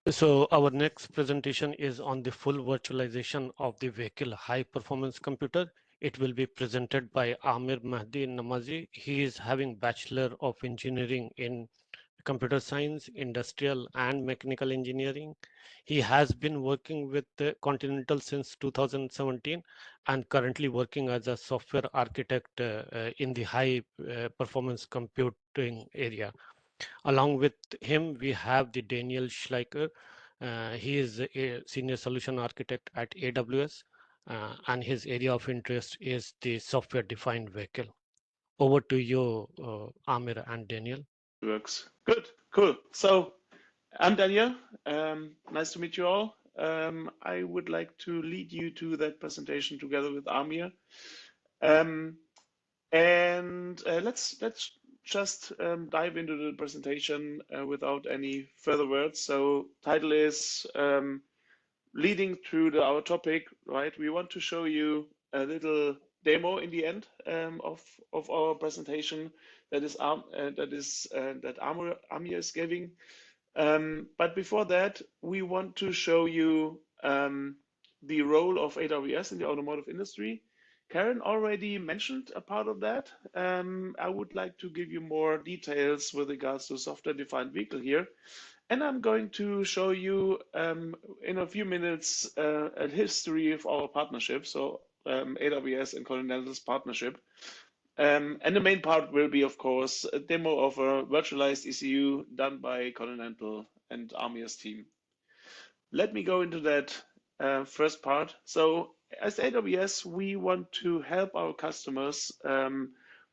So our next presentation is on the full virtualization of the vehicle high performance computer. It will be presented by Amir Mahdi Namazi. He is having Bachelor of Engineering in Computer Science, Industrial and Mechanical Engineering. He has been working with Continental since 2017 and currently working as a software architect in the high performance computing area. Along with him, we have the Daniel Schleicher. He is a senior solution architect at AWS, and his area of interest is the software-defined vehicle. Over to you, Amir and Daniel. Works. Good, cool. So I'm Daniel. Nice to meet you all. I would like to lead you to that presentation together with Amir. Um, let's just dive into the presentation without any further words. So title is leading through our topic, right? We want to show you a little demo in the end of our presentation that Amir is giving. But before that, we want to show you the role of AWS in the automotive industry. Karen already mentioned a part of that. I would like to give you more details with regards to software-defined vehicle here. And I'm going to show you in a few minutes a history of our partnership, so AWS and Continental's partnership. And the main part will be, of course, a demo of a virtualized ECU done by Continental and Amir's team. Let me go into that first part. So as AWS, we want to help our customers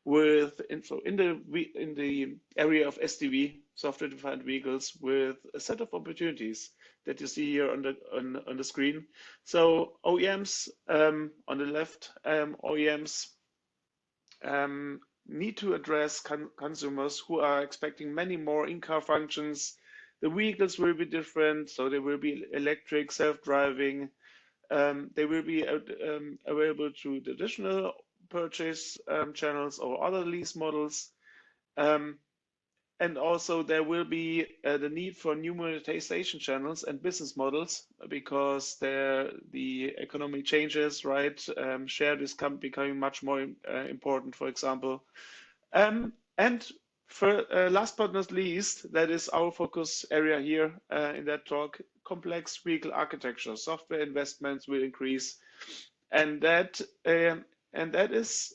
with info in the area of SDV, software-defined vehicles, with a set of opportunities that you see here on the screen. So OEMs on the left, OEMs need to address consumers who are expecting many more in-car functions. The vehicles will be different, so they will be electric, self-driving. They will be available through traditional purchase channels or other lease models. And also there will be the need for new monetization channels and business models because the economy changes, right? Shared is becoming much more important, for example. And for last but not least, that is our focus area here in that talk, complex vehicle architecture. Software investments will increase. And that is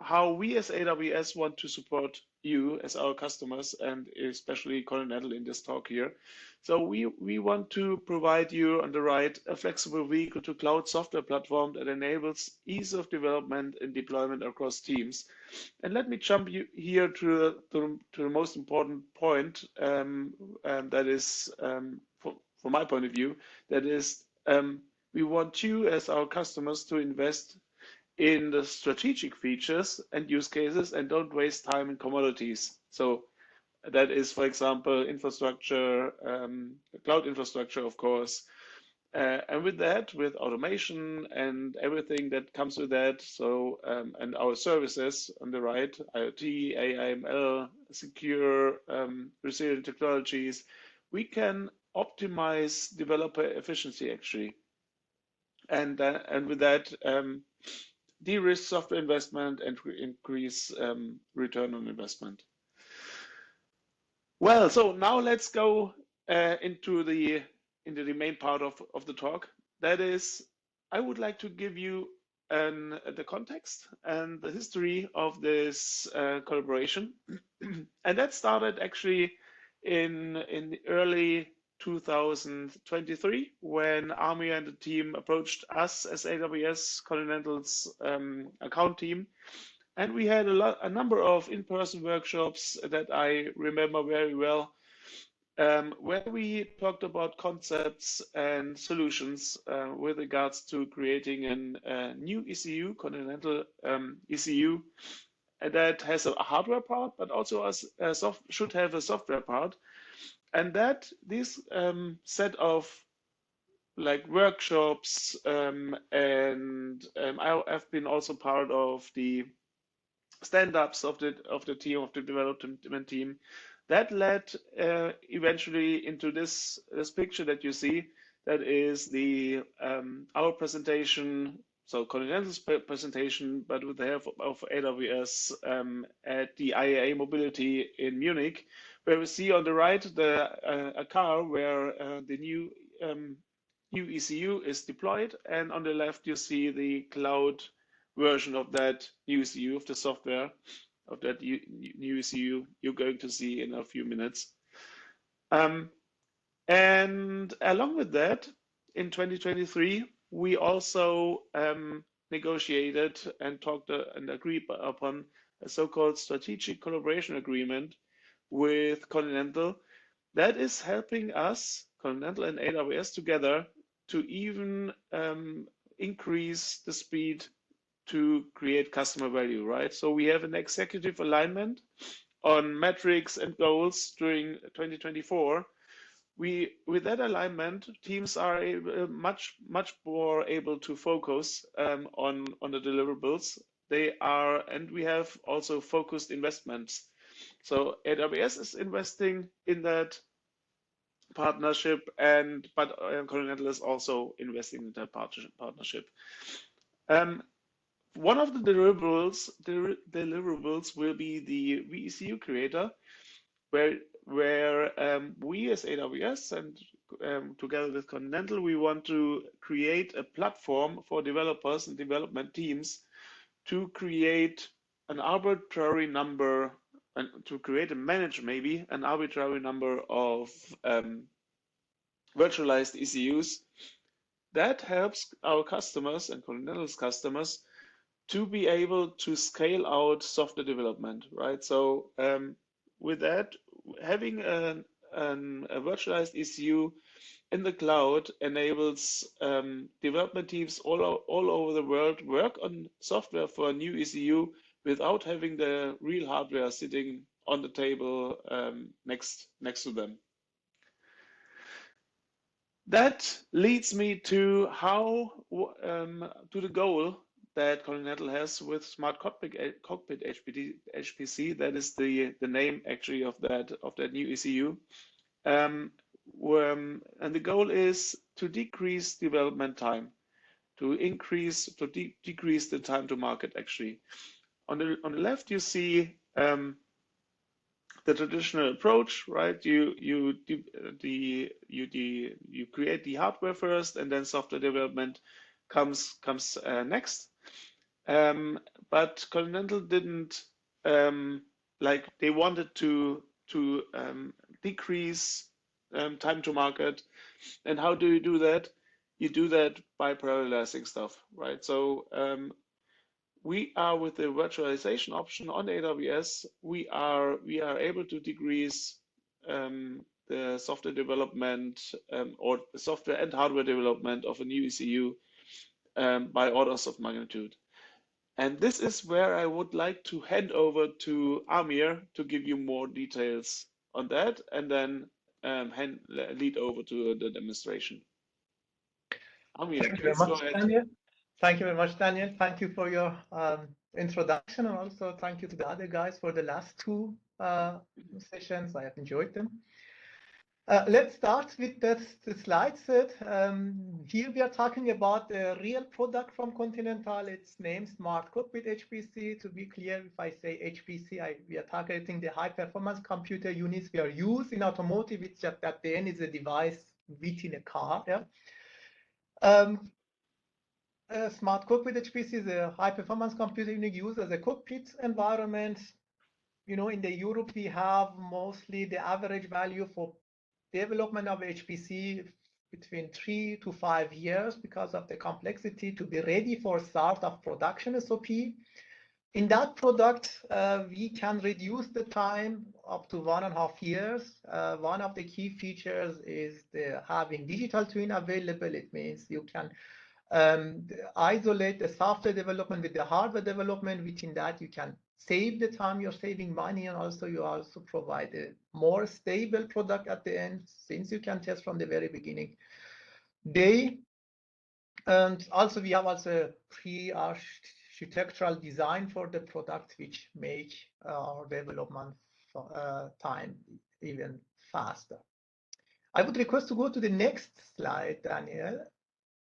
how we as AWS want to support you as our customers and especially Continental in this talk here. So we want to provide you on the right a flexible vehicle to cloud software platform that enables ease of development and deployment across teams. And let me jump here to the most important point that is from my point of view, that is we want you as our customers to invest in the strategic features and use cases and don't waste time in commodities. So that is, for example, infrastructure, cloud infrastructure, of course. And with that, with automation and everything that comes with that, so and our services on the right, IoT, AI/ML, secure, resilient technologies, we can optimize developer efficiency actually. And with that, de-risk software investment and increase return on investment. Well, so now let's go into the main part of the talk. That is, I would like to give you the context and the history of this collaboration, and that started actually in the early 2023 when Amir and the team approached us as AWS Continental's account team. And we had a number of in-person workshops that I remember very well, where we talked about concepts and solutions with regards to creating a new ECU, Continental ECU, that has a hardware part, but also should have a software part. And that this set of like workshops and I've been also part of the stand-ups of the team, of the development team. That led eventually into this picture that you see. That is the our presentation, so Continental's presentation, but with the help of AWS at the IAA Mobility in Munich, where we see on the right a car where the new ECU is deployed, and on the left you see the cloud version of that new ECU, of the software of that new ECU you're going to see in a few minutes. And along with that, in 2023, we also negotiated and talked and agreed upon a so-called strategic collaboration agreement with Continental that is helping us, Continental and AWS together, to even increase the speed to create customer value, right? So we have an executive alignment on metrics and goals during 2024. With that alignment, teams are much more able to focus on the deliverables. And we have also focused investments. So AWS is investing in that partnership, but Continental is also investing in that partnership. One of the deliverables will be the VECU creator, where we as AWS and together with Continental, we want to create a platform for developers and development teams to create an arbitrary number and to create and manage maybe an arbitrary number of virtualized ECUs. That helps our customers and Continental's customers to be able to scale out software development, right? So with that, having a virtualized ECU in the cloud enables development teams all over the world work on software for a new ECU without having the real hardware sitting on the table next to them. That leads me to to the goal that Continental has with Smart Cockpit HPC. That is the name actually of that new ECU. And the goal is to decrease development time, to decrease the time to market actually. On the left you see the traditional approach, right? You create the hardware first, and then software development comes next. But Continental didn't they wanted to decrease time to market. And how do you do that? You do that by parallelizing stuff, right? So we are with the virtualization option on AWS, we are able to decrease the software development or the software and hardware development of a new ECU by orders of magnitude. And this is where I would like to hand over to Amir to give you more details on that, and then lead over to the demonstration. Amir, thank you very much, Daniel. Thank you very much, Daniel. Thank you for your introduction, and also thank you to the other guys for the last two sessions. I have enjoyed them. Let's start with the slide set. Here we are talking about a real product from Continental. It's named Smart Cockpit HPC. To be clear, if I say HPC, we are targeting the high performance computer units we are used in automotive. It's just at the end is a device within a car. Yeah. Smart Cockpit HPC is a high performance computer unit used as a cockpit environment. You know, in the Europe, we have mostly the average value for development of HPC between 3 to 5 years because of the complexity to be ready for start of production SOP. In that product, we can reduce the time up to 1.5 years. One of the key features is having digital twin available. It means you can isolate the software development with the hardware development. Within that, you can save the time, you're saving money, and also you also provide a more stable product at the end, since you can test from the very beginning. And also we have also pre-architectural design for the product, which make our development time even faster. I would request to go to the next slide, Daniel.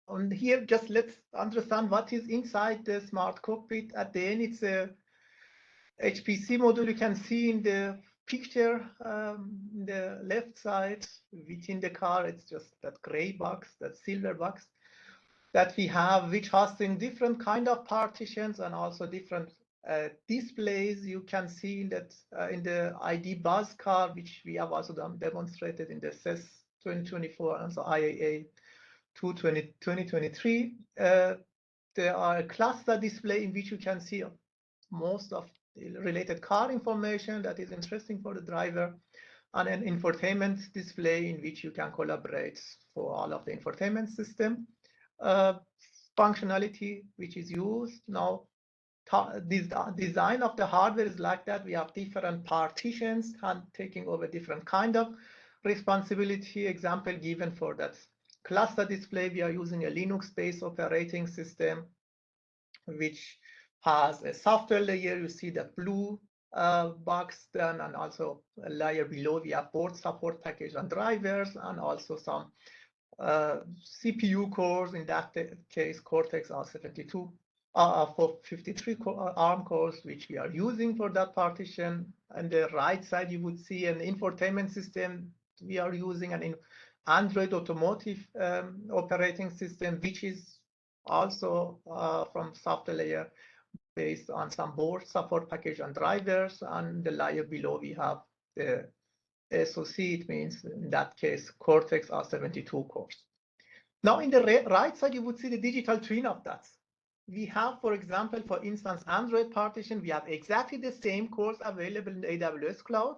On here, just let's understand what is inside the smart cockpit. At the end, it's a HPC module. You can see in the picture, the left side within the car, it's just that gray box, that silver box that we have, which hosting different kind of partitions and also different displays. You can see that in the ID bus car, which we have also demonstrated in the CES 2024 and so IAA 2023. There are a cluster display in which you can see most of the related car information that is interesting for the driver, and an infotainment display in which you can collaborate for all of the infotainment system functionality which is used. Now, this design of the hardware is like that. We have different partitions and taking over different kind of responsibility. Example given for that cluster display, we are using a Linux-based operating system which has a software layer. You see the blue box then, and also a layer below we have board support package and drivers, and also some CPU cores, in that case Cortex R72 for 53 ARM cores, which we are using for that partition. On the right side you would see an infotainment system. We are using an Android Automotive operating system, which is also from software layer based on some board support package and drivers. And the layer below we have the SoC, it means in that case Cortex R72 cores. Now in the right side you would see the digital twin of that. We have, for example, for instance, Android partition, we have exactly the same cores available in the AWS cloud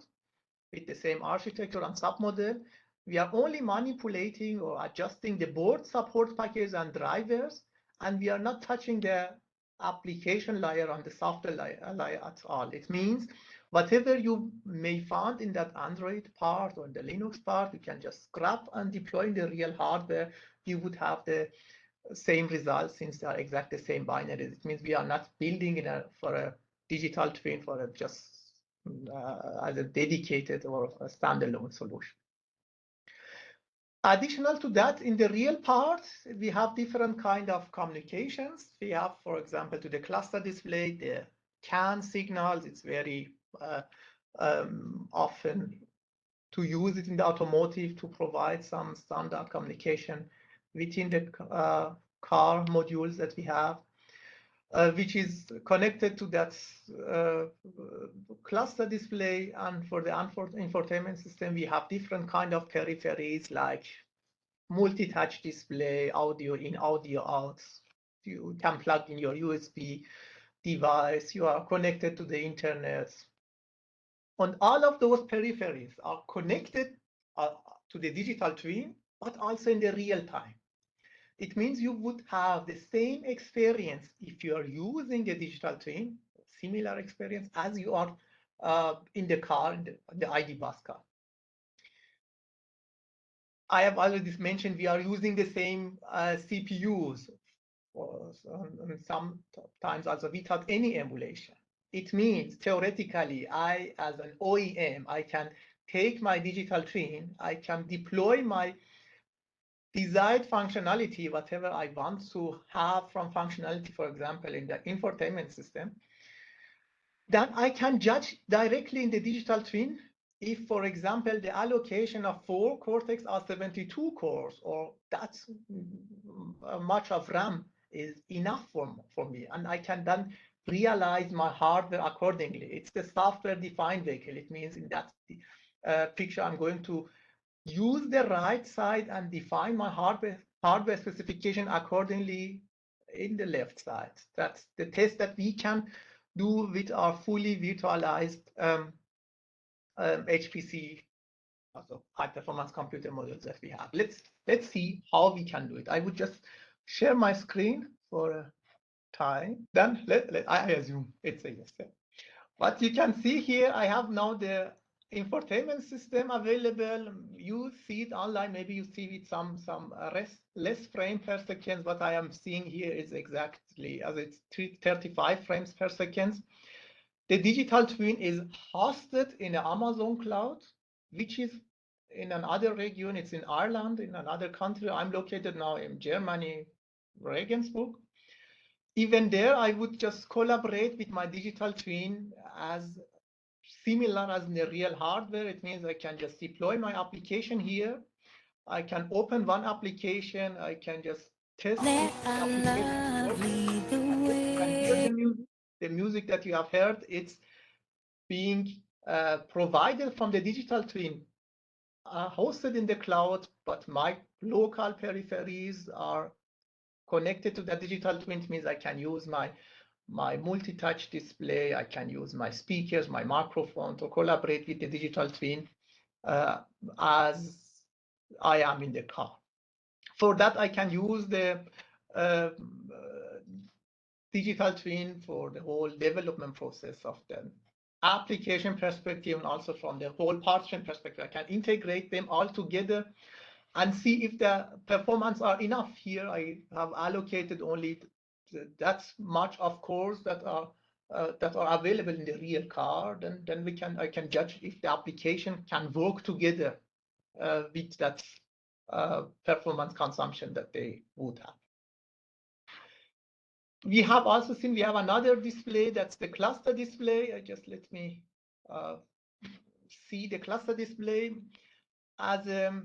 with the same architecture and submodel. We are only manipulating or adjusting the board support package and drivers, and we are not touching the application layer on the software layer at all. It means whatever you may find in that Android part or the Linux part, you can just grab and deploy in the real hardware. You would have the same results since they are exactly the same binaries. It means we are not building for a digital twin for just as a dedicated or a standalone solution. Additional to that, in the real part, we have different kind of communications. We have, for example, to the cluster display, the CAN signals. It's very often to use it in the automotive to provide some standard communication within the car modules that we have, which is connected to that cluster display. And for the infotainment system, we have different kind of peripheries like multi-touch display, audio in, audio out. You can plug in your USB device. You are connected to the internet. And all of those peripheries are connected to the digital twin, but also in the real time. It means you would have the same experience if you are using a digital twin, similar experience as you are in the car, in the ID bus car. I have already mentioned we are using the same CPUs, and sometimes also without any emulation. It means theoretically, I as an OEM, I can take my digital twin, I can deploy my desired functionality, whatever I want to have from functionality, for example, in the infotainment system. Then I can judge directly in the digital twin if, for example, the allocation of 4 Cortex R72 cores or that's much of RAM is enough for me, and I can then realize my hardware accordingly. It's the software-defined vehicle. It means in that picture, I'm going to use the right side and define my hardware specification accordingly in the left side. That's the test that we can do with our fully virtualized HPC, also high performance computer models that we have. Let's see how we can do it. I would just share my screen for a time. Then I assume it's a yes. What you can see here, I have now the infotainment system available. You see it online. Maybe you see it some less frame per second. What I am seeing here is exactly as it's 35 frames per second. The digital twin is hosted in the Amazon cloud, which is in another region. It's in Ireland, in another country. I'm located now in Germany, Regensburg. Even there, I would just collaborate with my digital twin as similar as in the real hardware. It means I can just deploy my application here. I can open one application. I can just test if the application works. You can hear the music that you have heard. It's being provided from the digital twin, hosted in the cloud, but my local peripheries are connected to the digital twin. It means I can use my multi-touch display. I can use my speakers, my microphone to collaborate with the digital twin as I am in the car. For that, I can use the digital twin for the whole development process of the application perspective, and also from the whole partition perspective. I can integrate them all together and see if the performance are enough. Here I have allocated only that much of cores that are available in the real car. Then I can judge if the application can work together with that performance consumption that they would have. We have also seen we have another display, that's the cluster display. Just let me see the cluster display. As a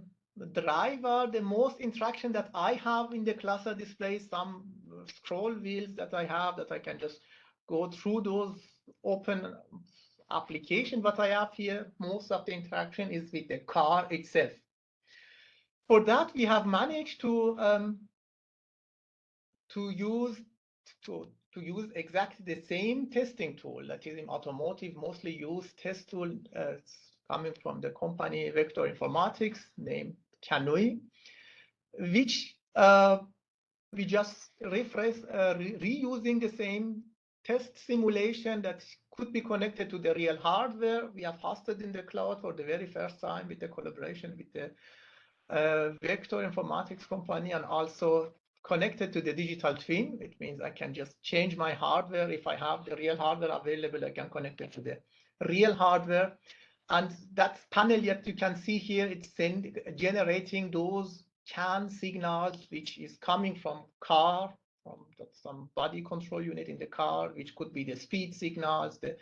driver, the most interaction that I have in the cluster display, some scroll wheels that I have that I can just go through those open application. What I have here, most of the interaction is with the car itself. For that, we have managed to use exactly the same testing tool that is in automotive, mostly used test tool coming from the company Vector Informatics named Canui, which we just refresh, reusing the same test simulation that could be connected to the real hardware. We have hosted in the cloud for the very first time with the collaboration with the Vector Informatics company, and also connected to the digital twin. It means I can just change my hardware. If I have the real hardware available, I can connect it to the real hardware. And that panel that you can see here, it's generating those CAN signals, which is coming from car, from some body control unit in the car, which could be the speed signals, the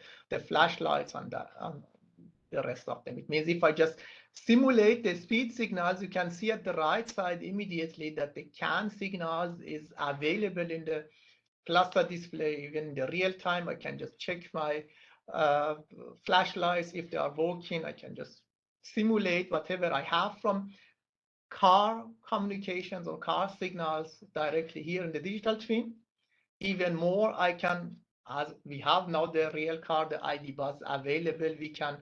flashlights, and the rest of them. It means if I just simulate the speed signals, you can see at the right side immediately that the CAN signals is available in the cluster display. Even in the real time, I can just check my flashlights. If they are working, I can just simulate whatever I have from car communications or car signals directly here in the digital twin. Even more, I can, as we have now the real car, the ID bus available, we can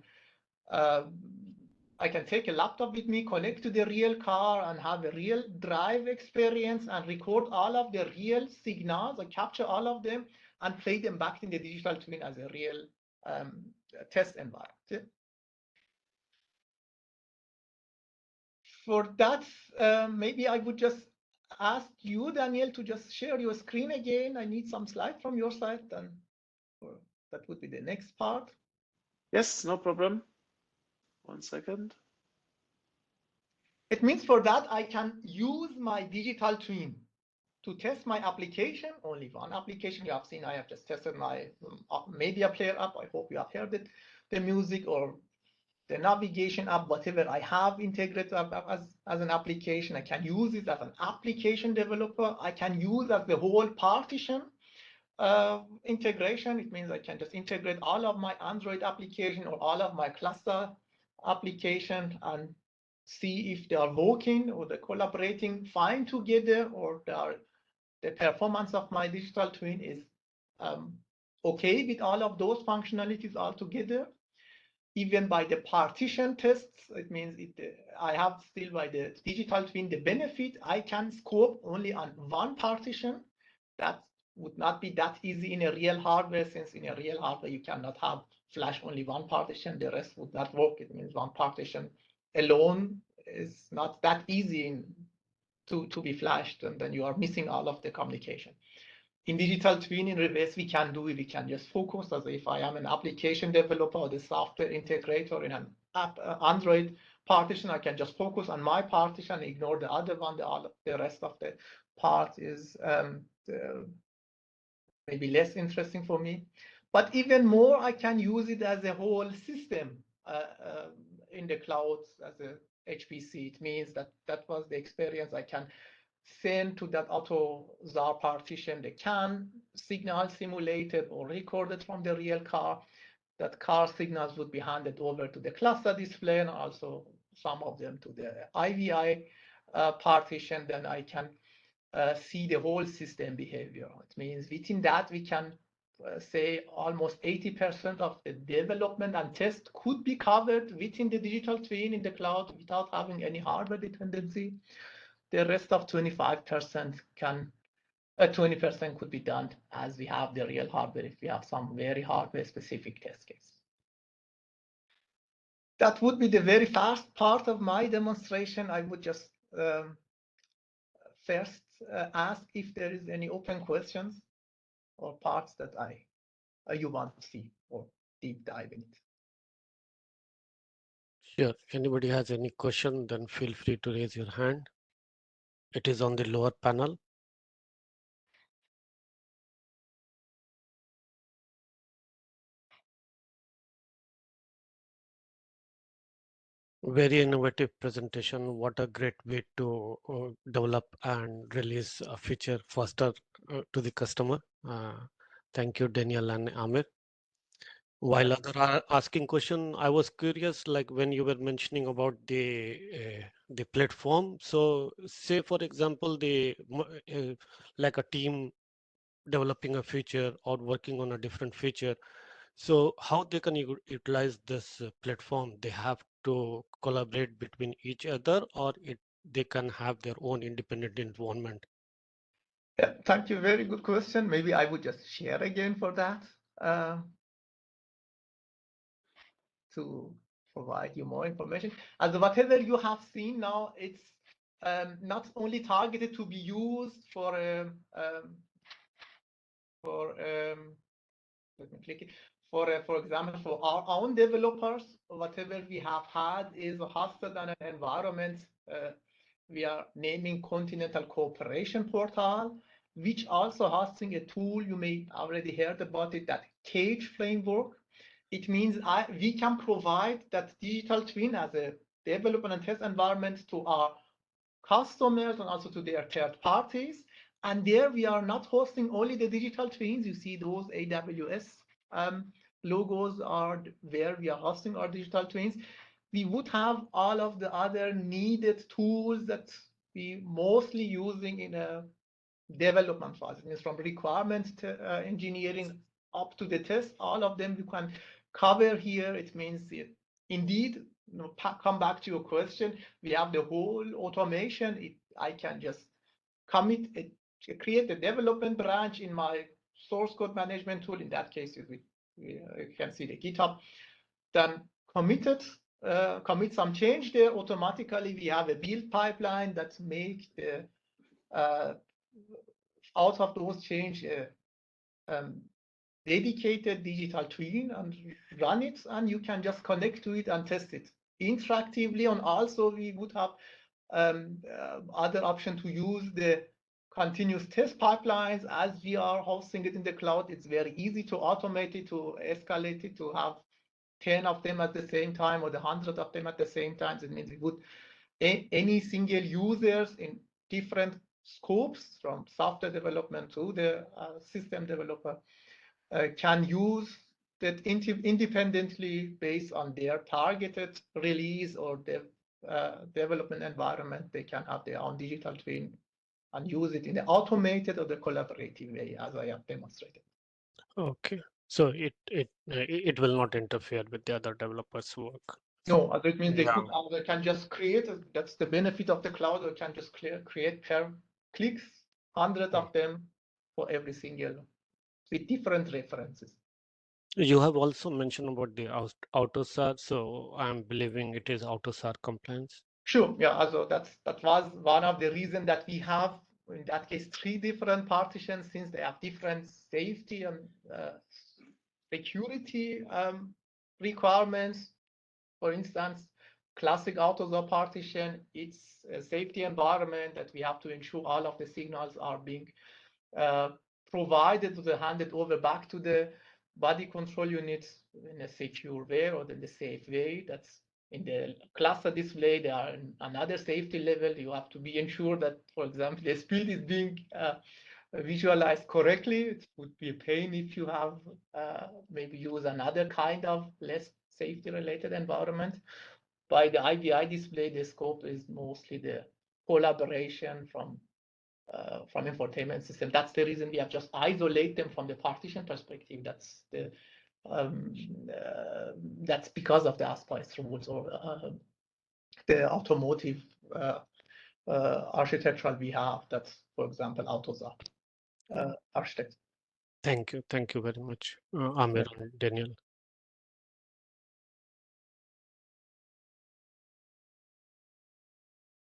I can take a laptop with me, connect to the real car, and have a real drive experience and record all of the real signals. I capture all of them and play them back in the digital twin as a real test environment. For that, maybe I would just ask you, Daniel, to just share your screen again. I need some slides from your side, and that would be the next part. Yes, no problem. 1 second. It means for that, I can use my digital twin to test my application. Only one application you have seen. I have just tested my media player app. I hope you have heard it. The music or the navigation app, whatever I have integrated as an application, I can use it as an application developer. I can use as the whole partition integration. It means I can just integrate all of my Android application or all of my cluster application and see if they are working or they're collaborating fine together, or the performance of my digital twin is okay with all of those functionalities all together. Even by the partition tests, it means I have still by the digital twin the benefit I can scope only on one partition. That would not be that easy in a real hardware, since in a real hardware you cannot have flash only one partition, the rest would not work. It means one partition alone is not that easy to be flashed, and then you are missing all of the communication. in digital twin in reverse, we can do it. We can just focus as if I am an application developer or the software integrator in an app, Android partition. I can just focus on my partition, ignore the other one. The rest of the part is maybe less interesting for me. But even more, I can use it as a whole system in the cloud as a HPC. It means that that was the experience. I can send to that auto ZAR partition the CAN signal simulated or recorded from the real car. That car signals would be handed over to the cluster display and also some of them to the IVI partition. Then I can see the whole system behavior. It means within that we can say almost 80% of the development and test could be covered within the digital twin in the cloud without having any hardware dependency. The rest of 25% can 20% could be done as we have the real hardware if we have some very hardware specific test case. That would be the very fast part of my demonstration. I would just first ask if there is any open questions or parts that you want to see or deep dive in it. Sure. Anybody has any question, then feel free to raise your hand. It is on the lower panel. Very innovative presentation. What a great way to develop and release a feature faster to the customer. Thank you, Daniel and Amir. While others are asking question, I was curious, like when you were mentioning about the platform. So, say for example, like a team developing a feature or working on a different feature. So, how they can utilize this platform? They have to collaborate between each other, or they can have their own independent environment. Yeah, thank you. Very good question. Maybe I would just share again for that. To provide you more information. As whatever you have seen now, it's not only targeted to be used for let me click it for example for our own developers. Whatever we have had is hosted on an environment we are naming Continental Cooperation Portal, which also hosting a tool you may already heard about it, that Cage framework. It means we can provide that digital twin as a development and test environment to our customers and also to their third parties. And there we are not hosting only the digital twins. You see those AWS logos are where we are hosting our digital twins. We would have all of the other needed tools that we mostly using in a development phase. It means from requirements to engineering up to the test, all of them you can cover here. It means indeed, come back to your question. We have the whole automation. I can just commit create a development branch in my source code management tool. In that case, you can see the GitHub. Then commit some change there. Automatically, we have a build pipeline that makes the out of those change dedicated digital twin and run it, and you can just connect to it and test it interactively. And also we would have other option to use the continuous test pipelines as we are hosting it in the cloud. It's very easy to automate it, to escalate it, to have 10 of them at the same time or the 100 of them at the same time. It means it would any single users in different scopes from software development to the system developer can use that independently based on their targeted release or their development environment. They can have their own digital twin and use it in the automated or the collaborative way, as I have demonstrated. Okay, so it will not interfere with the other developers' work. No, it means they can just create. That's the benefit of the cloud. They can just create per clicks, 100 of them for every single with different references. You have also mentioned about the AutoSAR, so I'm believing it is AutoSAR compliance. Sure, yeah. Also that was one of the reasons that we have in that case, 3 different partitions, since they have different safety and security requirements. For instance, classic AutoSAR partition, it's a safety environment that we have to ensure all of the signals are being provided or handed over back to the body control units in a secure way or in a safe way. That's in the cluster display. There are another safety level. You have to be ensured that, for example, the speed is being visualized correctly. It would be a pain if you have maybe use another kind of less safety related environment. By the IVI display, the scope is mostly the collaboration from infotainment system. That's the reason we have just isolate them from the partition perspective. That's the that's because of the ASPICE rules or the automotive architectural we have. That's, for example, AutoSAR architecture. Thank you very much, Amir and Daniel.